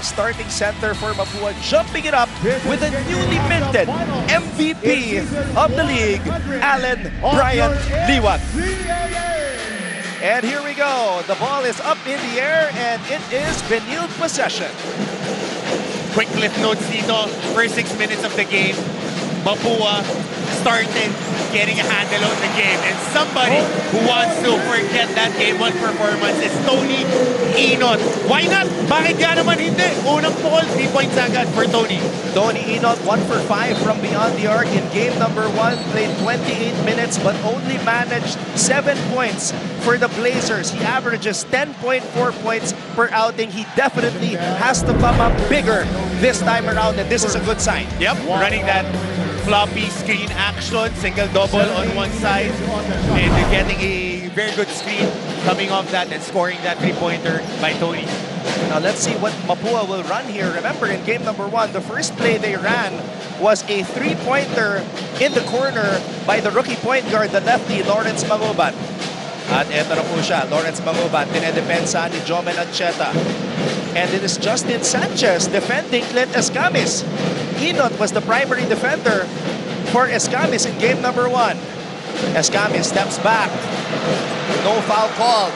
Starting center for Mapua, jumping it up with a newly minted MVP of the league, Allen Bryant Liwag. And here we go. The ball is up in the air and it is Benilde possession. Quick clip notes dito. First 6 minutes of the game, Mapua started getting a handle on the game. And somebody who wants to forget that game one performance is Tony Inot. Why not? Bakit nga naman hindi? Unang ball, 3 points agad for Tony. Tony Inot, 1 for 5 from beyond the arc in game number 1. Played 28 minutes but only managed 7 points for the Blazers. He averages 10.4 points per outing. He definitely has to come up bigger this time around, and this is a good sign. Yep, running that floppy screen action, single double on one side, and they're getting a very good screen coming off that and scoring that three-pointer by Tony. Now let's see what Mapua will run here. Remember, in game number 1, the first play they ran was a three-pointer in the corner by the rookie point guard, the lefty, Lawrence Mangubat. At eto na po siya, Lawrence Mangubat, tinedepensa ni Jomen Ancheta. And it is Justin Sanchez defending Clint Escamis. Inot was the primary defender for Escamis in game number 1. Escamis steps back. No foul called.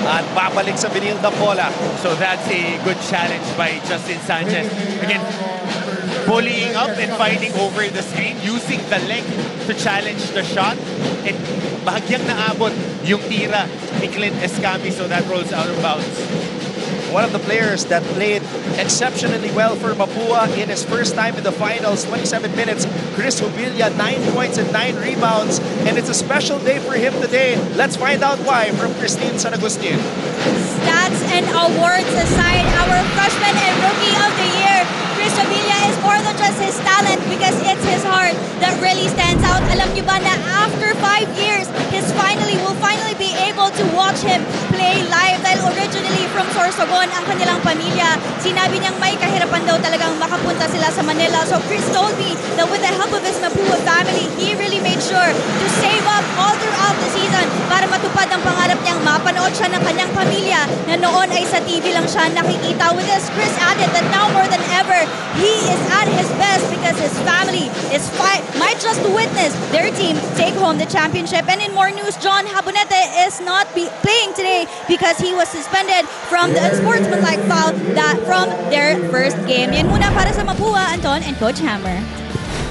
At babalik sa Benilde bola. So that's a good challenge by Justin Sanchez. Again, bullying up and fighting over the screen, using the length to challenge the shot. And bahagyang naabot yung tira ni Clint Escamis, so that rolls out of bounds. One of the players that played exceptionally well for Mapua in his first time in the finals, 27 minutes, Chris Hubilla, 9 points and 9 rebounds. And it's a special day for him today. Let's find out why from Christine San Agustin. Stats and awards aside, our freshman and rookie of the year, Chris Hubilla, is more than just his talent, because it's his heart that really stands out. Alam niyo ba na after 5 years, we'll finally be able to watch him play live, dahil originally from Sorsogon ang kanilang pamilya. Sinabi niyang may kahirapan daw talagang makapunta sila sa Manila. So Chris told me that with the help of his Mapua family, he really made sure to save up all throughout the season para matupad ang pangarap niyang mapanood siya ng kanyang pamilya na noon ay sa TV lang siya nakikita. With this, Chris added that now more than ever, he is at his best because his family might just witness their team take home the championship. And in more news, John Habonete is not playing today because he was suspended from the unsportsmanlike foul from their first game. Yan muna para sa Mapua, Anton and Coach Hammer.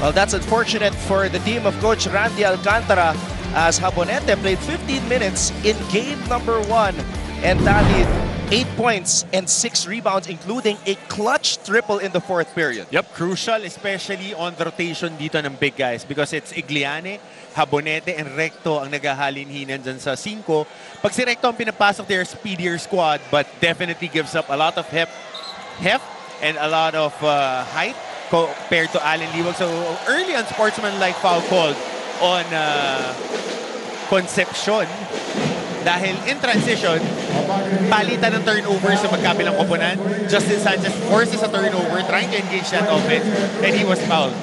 Well, that's unfortunate for the team of Coach Randy Alcantara, as Habonete played 15 minutes in game number 1 and tallied 8 points and 6 rebounds, including a clutch triple in the 4th period. Yep, crucial, especially on the rotation dito ng big guys, because it's Igliane, Habonete, and Recto ang naghahalinhinan dyan sa 5. Pag si Recto ang pinapasok, their speedier squad, but definitely gives up a lot of heft and a lot of height compared to Allen Liwag. So early unsportsmanlike foul called on Concepcion. Dahil in transition, palitan ng turnover sa magkabilang koponan. Justin Sanchez forces a turnover, trying to engage that offense, and he was fouled.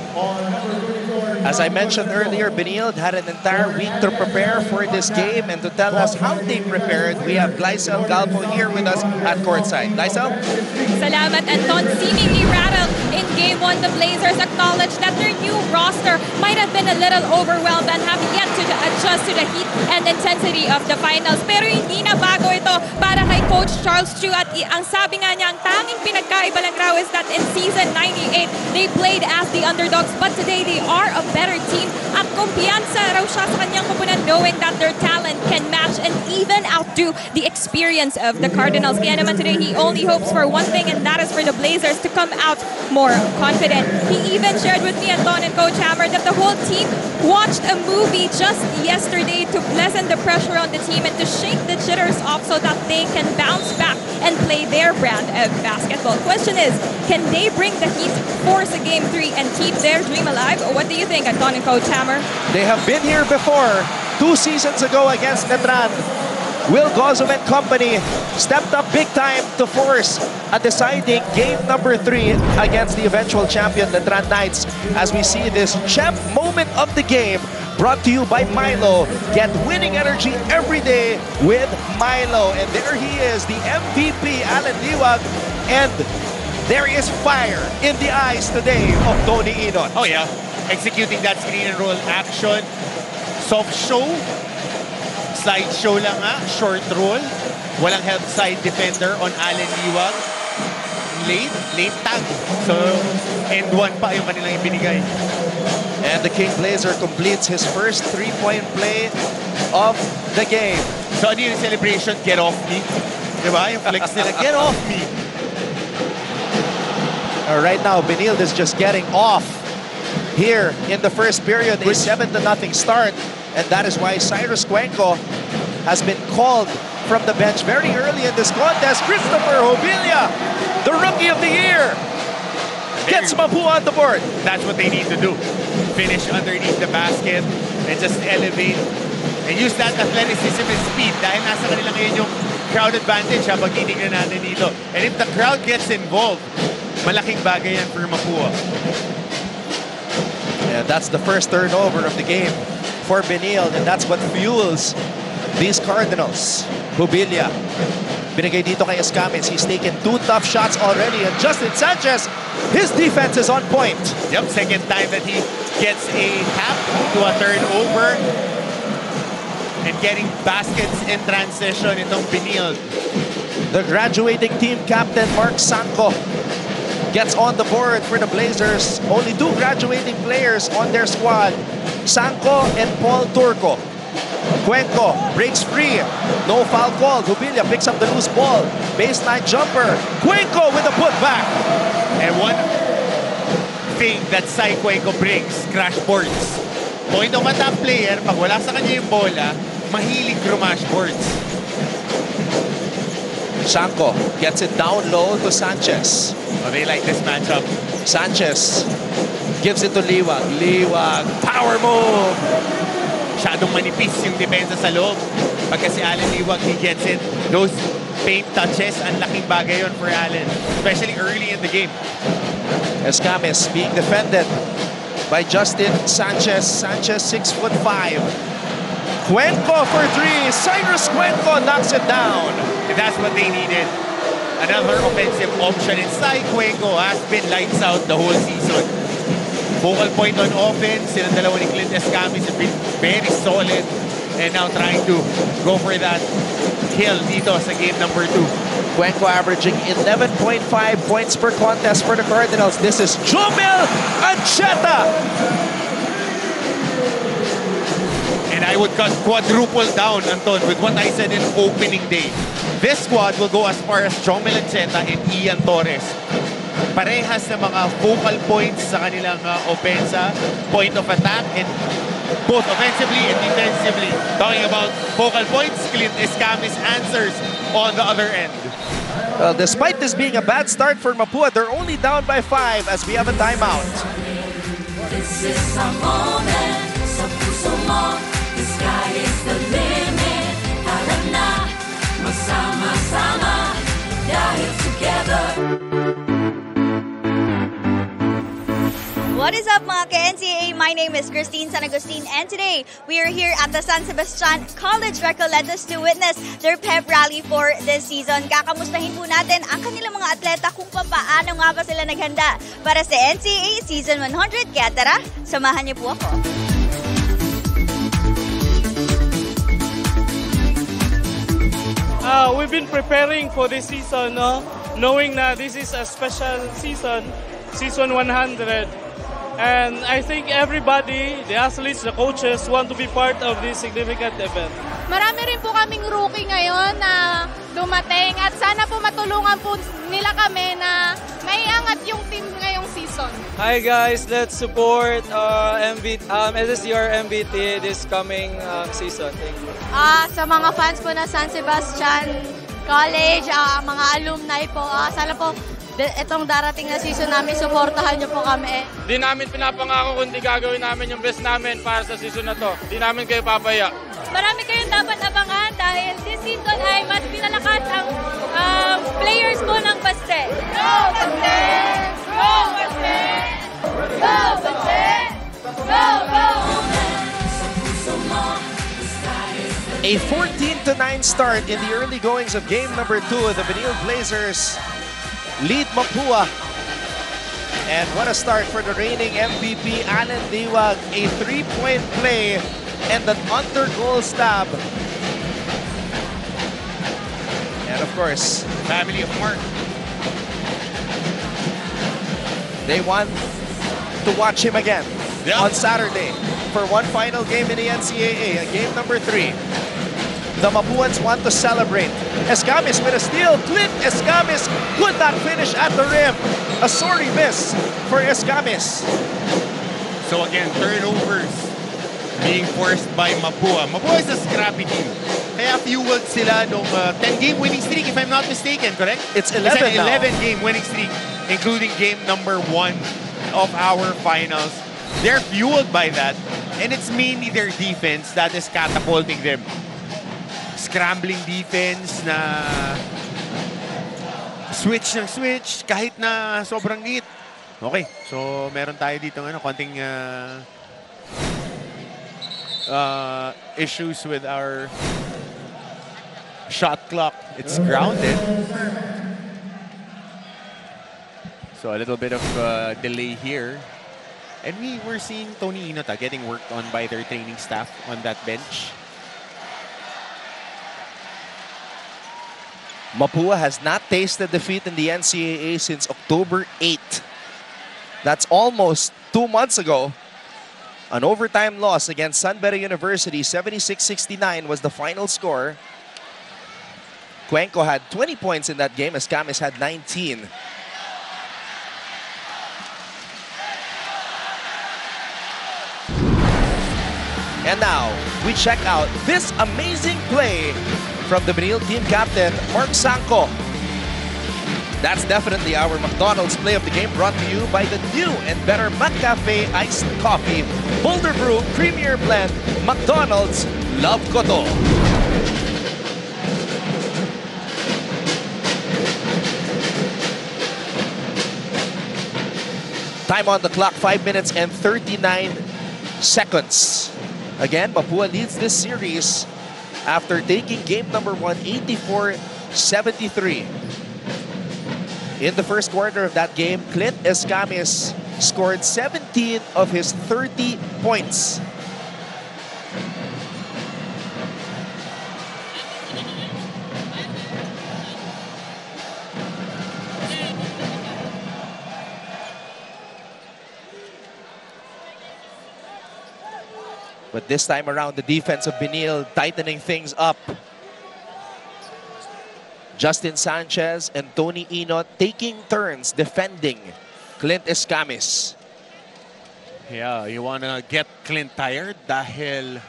As I mentioned earlier, Benilde had an entire week to prepare for this game, and to tell us how they prepared, we have Glycel Galpo here with us at courtside. Glycel? Salamat, Anton. Seemingly rattled in Game 1, the Blazers acknowledged that their new roster might have been a little overwhelmed and have yet to adjust to the heat and intensity of the finals. Pero hindi na bago ito para kay Coach Charles Chu, at ang sabi nga niya, ang tanging pinagkaiba lang raw is that in season 98, they played as the underdogs, but today they are a better team. At kumpiyansa raw siya sa kanyang koponan, knowing that their talent can match and even outdo the experience of the Cardinals. Kaya naman today, he only hopes for one thing, and that is for the Blazers to come out more confident. He even shared with me, Anton and Coach Hammer, that the whole team watched a movie just yesterday to lessen the pressure on the team and to shake the jitters off so that they can bounce back and play their brand of basketball. Question is, can they bring the heat, force a Game 3, and keep their dream alive? Or what do you think, Anton and Coach Hammer? They have been here before, 2 seasons ago against Netran. Will Gozum and company stepped up big time to force a deciding game number 3 against the eventual champion, Netran Knights, as we see this champ moment of the game brought to you by Milo. Get winning energy every day with Milo. And there he is, the MVP, Allen Liwag, And there is fire in the eyes today of Tony Inon. Oh yeah, executing that screen and roll action. Soft show. Slide show lang nga. Short roll. Walang help side defender on Allen Liwag. Late tag. So, end one pa yung kanilang ibinigay. And the King Blazer completes his first 3-point play of the game. So, ano yung celebration? Get off me. Diba? Yung flex nila, get off me. Right now, Benilde is just getting off here in the first period. A 7-0 start. And that is why Cyrus Cuenco has been called from the bench very early in this contest. Christopher Hobilia, the Rookie of the Year, gets Mapua on the board. That's what they need to do. Finish underneath the basket and just elevate and use that athleticism and speed dahil nasa kanila ngayon yung crowd advantage habang titignan natin dito. And if the crowd gets involved, malaking bagay yan for Mapua. And that's the first turnover of the game for Benilde, and that's what fuels these Cardinals. Hobilia, binigay dito kay Escamis. He's taken 2 tough shots already, and Justin Sanchez, his defense is on point. Yep, second time that he gets a tap to a turnover and getting baskets in transition itong Benilde. The graduating team captain, Mark Sanko, gets on the board for the Blazers. Only 2 graduating players on their squad, Sanko and Paul Turco. Cuenco breaks free. No foul called. Hobilia picks up the loose ball. Baseline jumper. Cuenco with a putback. And one thing that Cy Cuenco brings, crash boards. Point of attack player, pag wala sa kanya yung bola, mahilig rumash boards. Sanko gets it down low to Sanchez. Oh, they like this matchup. Sanchez gives it to Liwag. Liwag, power move. Masyadong manipis yung depensa sa loob. Pagka si Allen Liwag, he gets it. Those paint touches, ang laking bagay yun for Allen. Especially early in the game. Escamis being defended by Justin Sanchez. Sanchez 6'5". Cuenco for 3. Cyrus Cuenco knocks it down. And that's what they needed. Another offensive option inside. Cuenco has been lights out the whole season. Focal point on offense. Silang dalawa ni Clint Escamis have been very solid. And now trying to go for that kill dito sa game number 2. Cuenco averaging 11.5 points per contest for the Cardinals. This is Jomel Ancheta. And I would quadruple down, Anton, with what I said in opening day. This squad will go as far as Jomel Ancheta and Ian Torres. Parehas na mga focal points sa kanilang offensa, point of attack, and both offensively and defensively. Talking about focal points, Clint Escamis answers on the other end. Well, despite this being a bad start for Mapua, they're only down by 5 as we have a timeout. This is a moment sa puso mo. The sky is the limit. Tara na, magsama-sama dahil together. What is up mga ka-NCAA? My name is Christine San Agustin and today we are here at the San Sebastian College Recoletos to witness their pep rally for this season. Kakamustahin po natin ang kanilang mga atleta kung paano nga ba sila naghanda para sa NCAA Season 100. Kaya tara, samahan niyo po ako. We've been preparing for this season, knowing that this is a special season, Season 100. And I think everybody, the athletes, the coaches, want to be part of this significant event. Marami rin po kaming rookie ngayon na dumating at sana po matulungan po nila kami na maiangat yung team ngayong season. Hi guys, let's support SSCR MBT this coming season. Thank you. Sa mga fans po na San Sebastian College, mga alumni po, sana po itong darating na season namin, supportahan niyo po kami. Di namin pinapangako kundi gagawin namin yung best namin para sa season na to. Di namin kayo papaya. Marami kayong dapat abangan dahil this season ay mas pinalakas ang players po ng Baste. Go Baste! Go Baste! Go Baste! Go, go! A 14-9 start in the early goings of game number 2. The Benilde Blazers lead Mapua. And what a start for the reigning MVP, Alan Liwag. A 3-point play and an under-goal stab. And of course, Family of Mark. they want to watch him again on Saturday for one final game in the NCAA, game number 3. The Mapuans want to celebrate. Escamis with a steal. Clint Escamis could not finish at the rim. A sorry miss for Escamis. So again, turnovers being forced by Mapua. Mapua is a scrappy team. Kaya fueled sila nung 10-game winning streak, if I'm not mistaken, correct? It's 11 an now. 11-game winning streak, including game number 1 of our finals. They're fueled by that, and it's mainly their defense that is catapulting them. Scrambling defense na switch ng switch kahit na sobrang liit. Okay, so meron tayo dito konting issues with our shot clock. It's grounded. So a little bit of delay here. And we were seeing Tony Inota getting worked on by their training staff on that bench. Mapua has not tasted defeat in the NCAA since October 8. That's almost 2 months ago. An overtime loss against Sunbury University, 76-69 was the final score. Cuenco had 20 points in that game, Escamis had 19. And now, we check out this amazing play from the Benil team captain, Mark Sanko. That's definitely our McDonald's play of the game, brought to you by the new and better McCafe Iced Coffee. Boulder Brew Premier Blend. McDonald's, love ko to. Time on the clock, 5 minutes and 39 seconds. Again, Mapua leads this series after taking game number 1, 84-73. In the first quarter of that game, Clint Escamis scored 17 of his 30 points. But this time around, the defense of Benil tightening things up. Justin Sanchez and Tony Inot taking turns defending Clint Escamis. Yeah, you wanna get Clint tired dahil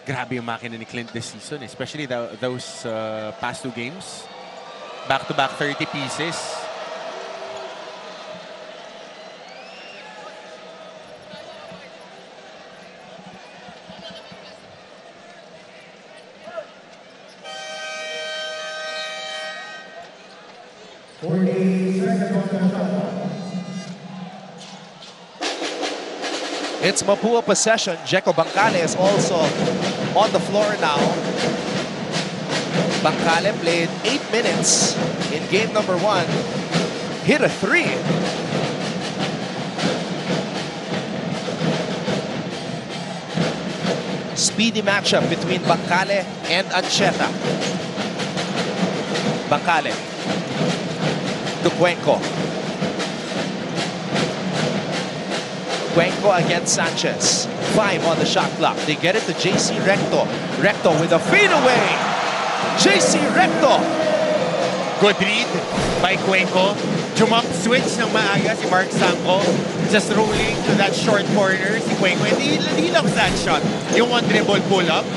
grabe yung makina ni Clint this season, especially those past 2 games. Back-to-back 30 pieces. It's Mapua possession. Jeko Bangkale is also on the floor now. Bangkale played 8 minutes in game number 1. Hit a 3. Speedy matchup between Bangkale and Ancheta. Bangkale to Cuenco. Cuenco against Sanchez. 5 on the shot clock. They get it to JC Recto. Recto with a fadeaway. JC Recto. Good read by Cuenco. Jump switch ng maaga si Mark Sanko. Just rolling to that short corner si Cuenco. And he loves that shot. Yung one dribble pull-up.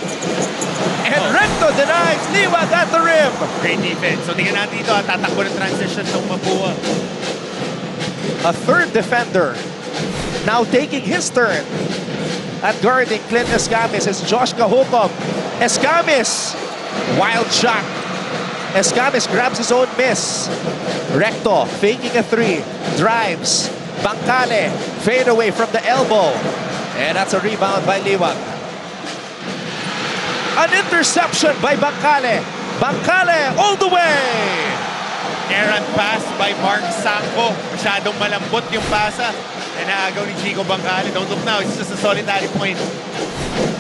And Recto denies Liwag at the rim. Great defense. So tingnan natin dito, tatakbo ng transition ng Mapua. A third defender now taking his turn at guarding Clint Escamis is Josh Cahucom. Escamis, wild shot. Escamis grabs his own miss. Recto faking a 3, drives. Bangkale, fade away from the elbow. And that's a rebound by Liwag. An interception by Bangkale. Bangkale all the way. errant pass by Mark Sanko. Masyadong malambot yung pasa. And naagaw ni Chico Bangkale. Don't look now, it's just a solitary point.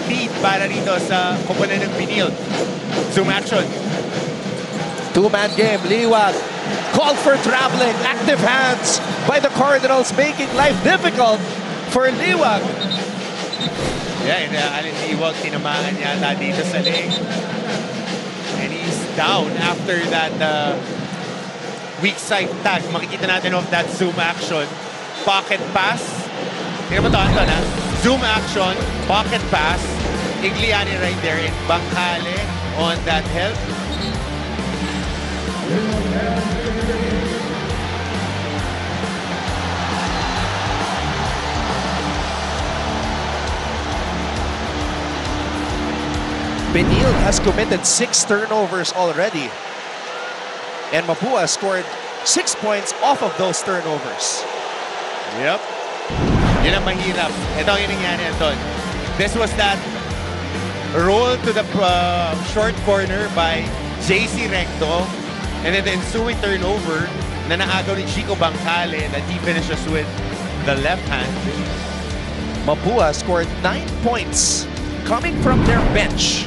Lead para rito sa koponan ng Benilde. Zoom action. Two-man game, Liwag called for traveling, active hands by the Cardinals, making life difficult for Liwag. Yeah, and Allen Liwag, tinamaan yata dito sa leg. And he's down after that weak side tag. Makikita natin of that zoom action. Pocket pass. Tingnan mo ito, Anton, ha? Zoom action, pocket pass. Igliani right there, and Bangkale on that help. Benilde has committed 6 turnovers already. And Mapua scored 6 points off of those turnovers. Yep. Yun ang mahirap. Ito ang nangyari, Anton. This was that roll to the short corner by JC Recto. And then the ensuing turnover na naagaw ni Chico Bangkale that he finishes with the left hand. Mapua scored 9 points coming from their bench.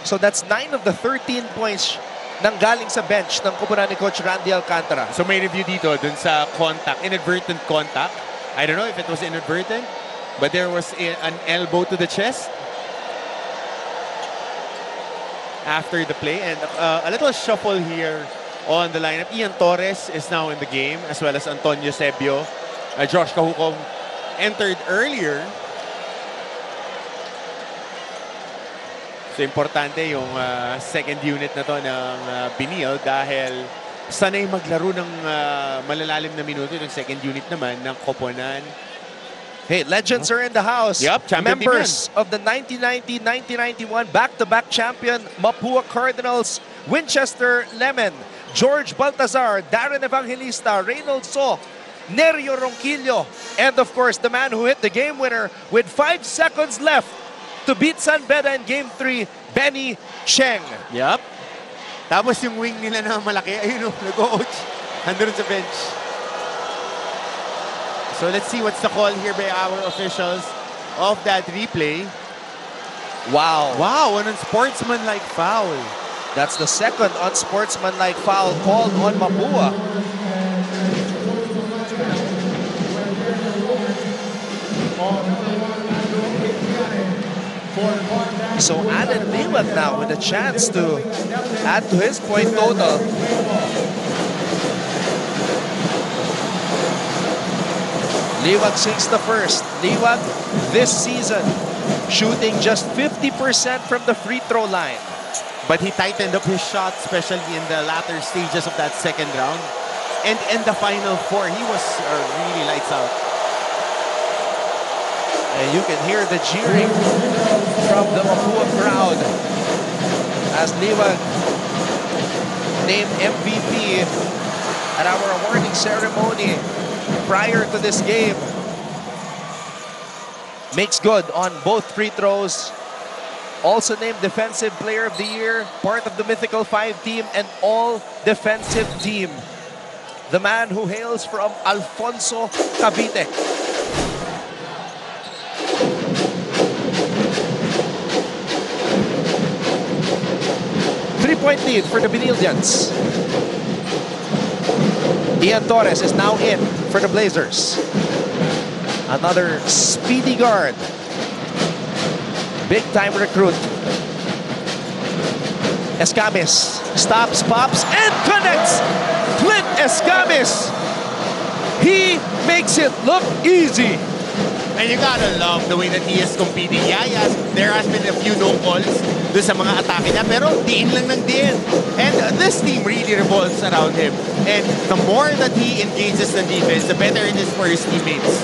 So that's 9 of the 13 points nang galing sa bench ng koponan ni Coach Randy Alcantara. So may review dito dun sa contact, inadvertent contact. I don't know if it was inadvertent, but there was an elbow to the chest after the play. And a little shuffle here on the lineup. Ian Torres is now in the game, as well as Antonio Sebio. Josh Cajucom entered earlier. So importante yung second unit na to ng Benilde dahil sanay maglaro ng malalalim na minuto yung second unit naman ng koponan. Hey, legends are in the house. Yep, champion members of the 1990-1991 back-to-back champion Mapua Cardinals, Winchester Lemon, George Baltazar, Darren Evangelista, Reynold So, Nerio Ronquillo, and of course the man who hit the game winner with 5 seconds left to beat San Beda in Game 3, Benny Cheng. Yup. Tapos yung wing nila na malaki, ayun o, nag-coach. Nandun sa bench. So let's see what's the call here by our officials of that replay. Wow. Wow, an unsportsmanlike foul. That's the second unsportsmanlike foul called on Mapua. So Allen Liwag now with a chance to add to his point total. Liwag sinks the first. Liwag this season shooting just 50% from the free throw line. But he tightened up his shot, especially in the latter stages of that second round. And in the final 4, he was really lights out. And you can hear the jeering from the Mapua crowd as Liwag named MVP at our awarding ceremony prior to this game. Makes good on both free throws. Also named Defensive Player of the Year, part of the Mythical 5 team and all-defensive team. The man who hails from Alfonso, Cavite. Three-point lead for the Benildians. Ian Torres is now in for the Blazers. Another speedy guard. Big-time recruit. Escamis stops, pops, and connects. Clint Escamis. He makes it look easy. And you gotta love the way that he is competing. Yeah, there has been a few no calls doon sa mga atake niya, pero diin lang ng diin. And this team really revolves around him. And the more that he engages the defense, the better it is for his teammates.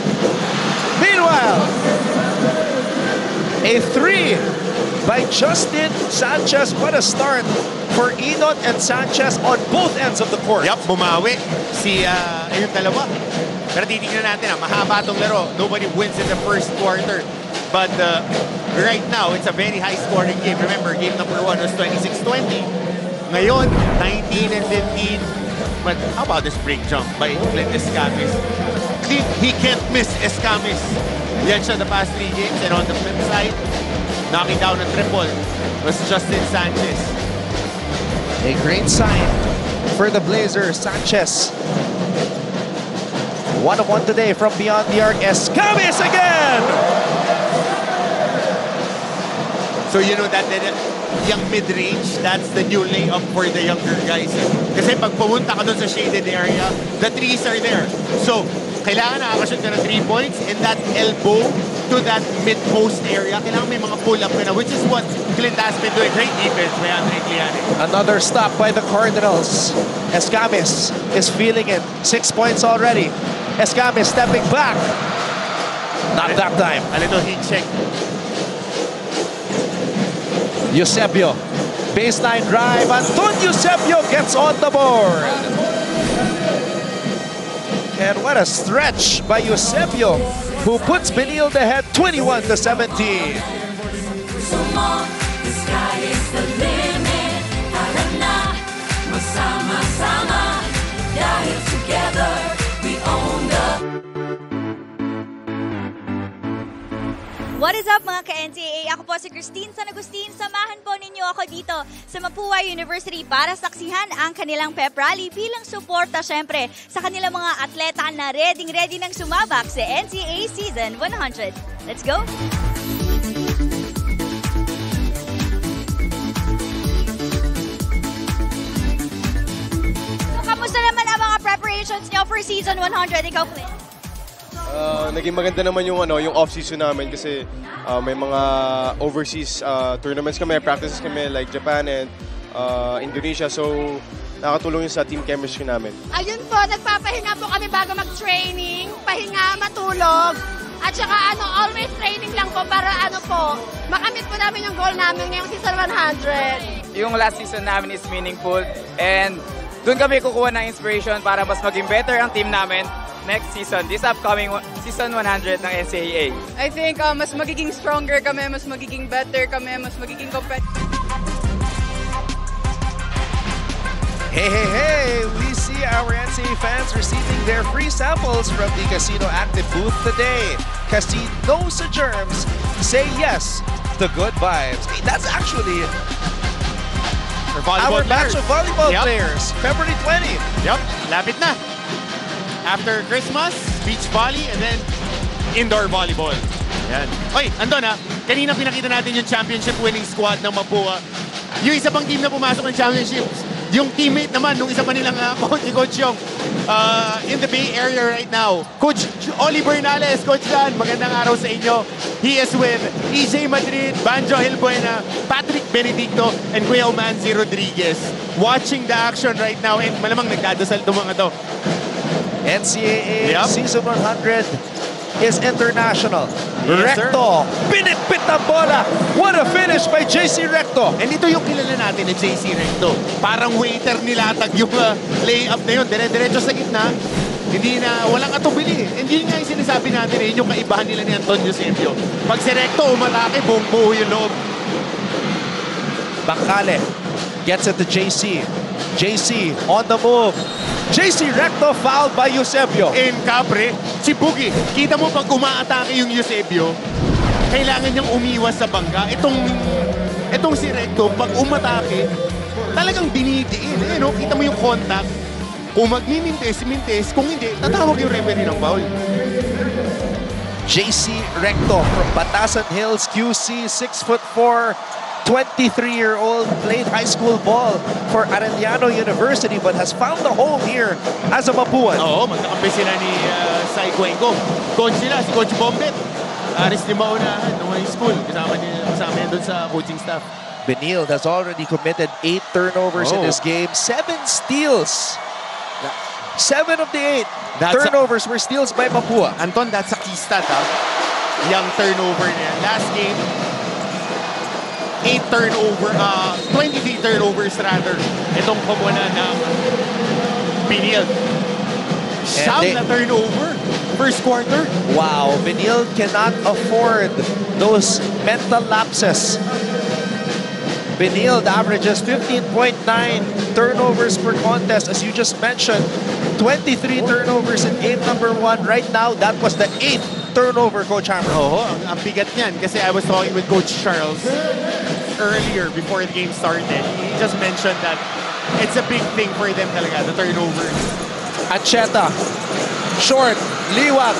Meanwhile, a 3 by Justin Sanchez. What a start for Enot and Sanchez on both ends of the court. Yup, bumawi si yung dalawa. Pero titignan natin, mahaba itong laro. Nobody wins in the first quarter. But right now, it's a very high-scoring game. Remember, game number 1 was 26-20. Ngayon, 19 and 15. But how about this break jump by Clint Escamis? He can't miss Escamis. Yan siya the past 3 games. And on the flip side, knocking down a triple was Justin Sanchez. A great sign for the Blazers. Sanchez. 1 of 1 today from beyond the arc. Escamis again! So you know that yung mid-range, that's the new layup for the younger guys. Kasi pag pumunta ka doon sa shaded area, the threes are there. So, kailangan nakakashoot ka ng 3 points and that elbow to that mid-post area, kailangan may mga pull-up ka na, which is what Clint has been doing. Great defense by Andre Gliane. Another stop by the Cardinals. Escamis is feeling it. 6 points already. Escamis stepping back. Not that time. A little heat check. Eusebio, baseline drive. Anton Eusebio gets on the board. And what a stretch by Eusebio, who puts Benil ahead 21-17. Sumo, the sky is the limit. Tara na, magsama-sama. Dahil together, we own the... What is up mga ka-NCAA? Ako po si Christine San Agustin. Samahan po ninyo ako dito sa Mapua University para saksihan ang kanilang pep rally bilang suporta syempre sa kanilang mga atleta na ready nang sumabak sa NCAA Season 100. Let's go! So, kamusta naman ang mga preparations nyo for Season 100? Ikaw, Clint? Naging maganda naman yung off-season namin kasi may mga overseas tournaments kami, practices kami like Japan and Indonesia. So, nakatulong yun sa team chemistry namin. Ayun po, nagpapahinga po kami bago mag-training. Pahinga, matulog. At saka always training lang po para makamit po namin yung goal namin ngayong season 100. Yung last season namin is meaningful and doon kami kukuha ng inspiration para mas maging better ang team namin next season, this upcoming season 100 ng NCAA. I think mas magiging stronger kami, mas magiging better kami, mas magiging competitive. Hey, we see our NCAA fans receiving their free samples from the Casino Active booth today. Casino sa germs, say yes to good vibes. Hey, that's actually our batch of volleyball players, February 20. Yep, lapit na. After Christmas, beach volley, and then indoor volleyball. Yan. Oy, andun ha. Kanina pinakita natin yung championship winning squad ng Mapua. Yung isa pang team na pumasok ng championship, yung teammate naman nung isa pa nilang coach yung in the Bay Area right now. Coach Oli Bernales, Coach Dan, magandang araw sa inyo. He is with EJ Madrid, Banjo Hilbuena, Patrick Benedicto, and Kuya Omanzi Rodriguez. Watching the action right now, and malamang nagdadasal itong mga to. NCAA Season 100 is international. Yes, Recto, pinitpit ang bola. What a finish by JC Recto. And ito yung kilala natin ni JC Recto. Parang waiter nilatag yung layup na yun. Dire-diretso sa gitna. Hindi na, walang atubili. And yun nga yung sinasabi natin yun yung kaibahan nila ni Anton Eusebio. Pag si Recto umalaki, buong buo yung loob. Bacale gets it to JC. JC on the move. JC Recto fouled by Eusebio. And Capre, si Boogie, kita mo pag umaatake yung Eusebio, kailangan niyang umiwas sa bangka. Itong si Recto, pag umatake, talagang dinidiin. Eh, no? Kita mo yung contact. Kung magmimintes, kung hindi, tatawag yung referee ng foul. JC Recto from Batasan Hills, QC, 6'4", 23-year-old, played high school ball for Arellano University but has found a home here as a Mapuan. Oo, magkakampi sila ni Sai Cuenco. Coach sila, si Coach Bombet. Aris ni Maunahan, ng high school. Kasama niya doon sa coaching staff. Benil has already committed 8 turnovers in this game, 7 steals. 7 of the 8 turnovers were steals by Mapua. Anton, that's a key stat, ha? Yung turnover niya. Last game, 23 turnovers rather. Itong pamuna ng Benil. Siyam na turnover. First quarter. Wow, Benil cannot afford those mental lapses. Benilde averages 15.9 turnovers per contest. As you just mentioned, 23 turnovers in game number 1. Right now, that was the 8th turnover, Coach Hammer. Oo, ang bigat niyan. Kasi I was talking with Coach Charles earlier before the game started. He just mentioned that it's a big thing for them talaga, the turnovers. Ancheta, short, Liwag.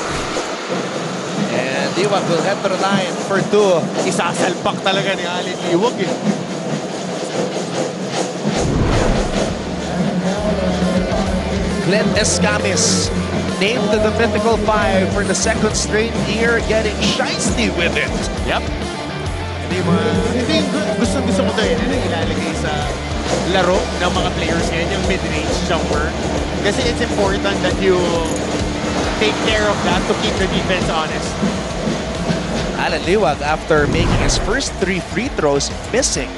And Liwag will head to the line for 2. Isasalpak talaga ni Allen Liwag eh. Clint Escamis named to the mythical 5 for the 2nd straight year, getting shiesty with it. Yep. Gusto ko ito yun na ilalagay sa laro ng mga players ngayon, yung mid-range jumper. Kasi it's important that you take care of that to keep the defense honest. Allen Liwag, after making his first 3 free throws, missing.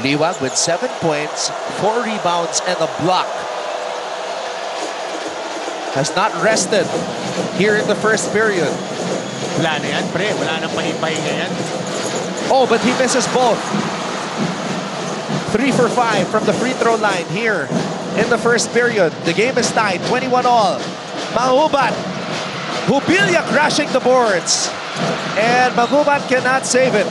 Liwag with 7 points, 4 rebounds, and a block. Has not rested here in the first period. Wala na yan, pre. Wala nang pahipahinga yan. Oh, but he misses both. 3 for 5 from the free throw line here in the first period. The game is tied, 21-all. Magubat. Hubilia crashing the boards. And Magubat cannot save it.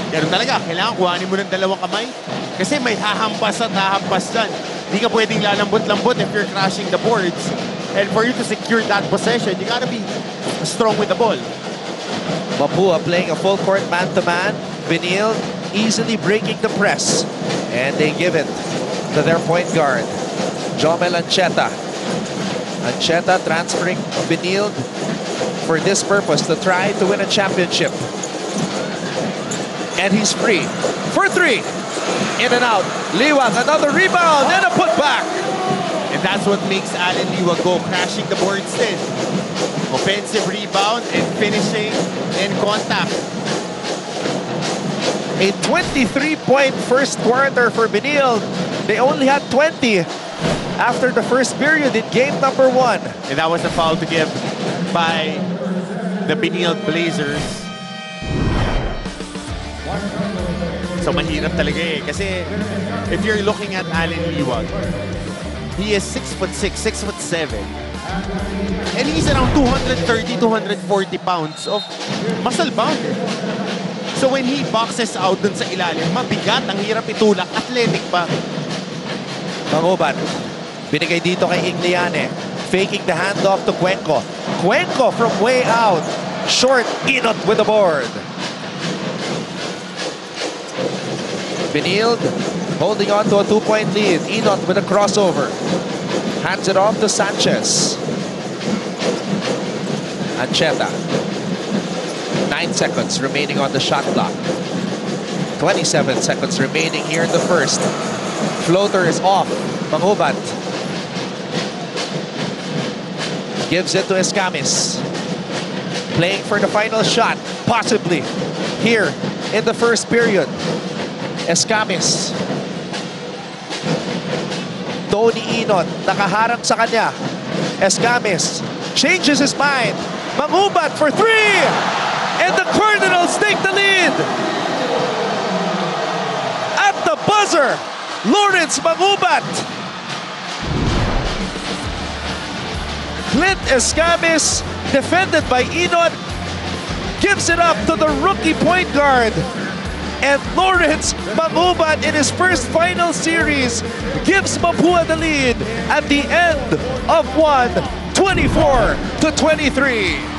Ganun talaga, kailangan kuhanin mo ng dalawang kamay. Kasi may hahampas at hahampas dyan. Hindi ka pwedeng lalambot-lambot if you're crashing the boards. And for you to secure that possession, you gotta be strong with the ball. Mapua playing a full court man-to-man. Benilde easily breaking the press. And they give it to their point guard, Jomel Ancheta. Ancheta transferring Benilde for this purpose, to try to win a championship. And he's free for 3. In and out. Liwag, another rebound and a putback. And that's what makes Allen Liwag go crashing the boards then. Offensive rebound and finishing in contact. A 23-point first quarter for Benilde. They only had 20 after the first period in game number 1. And that was a foul to give by the Benilde Blazers. So mahirap talaga eh. Kasi if you're looking at Allen Liwag, he is 6'6", 6'7". And he's around 230, 240 pounds of muscle bound. So when he boxes out dun sa ilalim, mabigat, ang hirap itulak, athletic pa. Mangubat, binigay dito kay Igliane. Faking the handoff to Cuenco. Cuenco from way out. Short, Inot with the board. Benilde holding on to a 2-point lead. Inot with a crossover. Hands it off to Sanchez. Ancheta. 9 seconds remaining on the shot clock. 27 seconds remaining here in the first. Floater is off. Mangubat gives it to Escamis. Playing for the final shot, possibly, here in the first period. Escamis. Tony Inot, nakaharang sa kanya. Escamis changes his mind. Mangubat for 3! And the Cardinals take the lead! At the buzzer, Lawrence Mangubat. Clint Escamis, defended by Inot, gives it up to the rookie point guard. And Lawrence Mangubat, in his first final series, gives Mapua the lead at the end of 1, 24-23.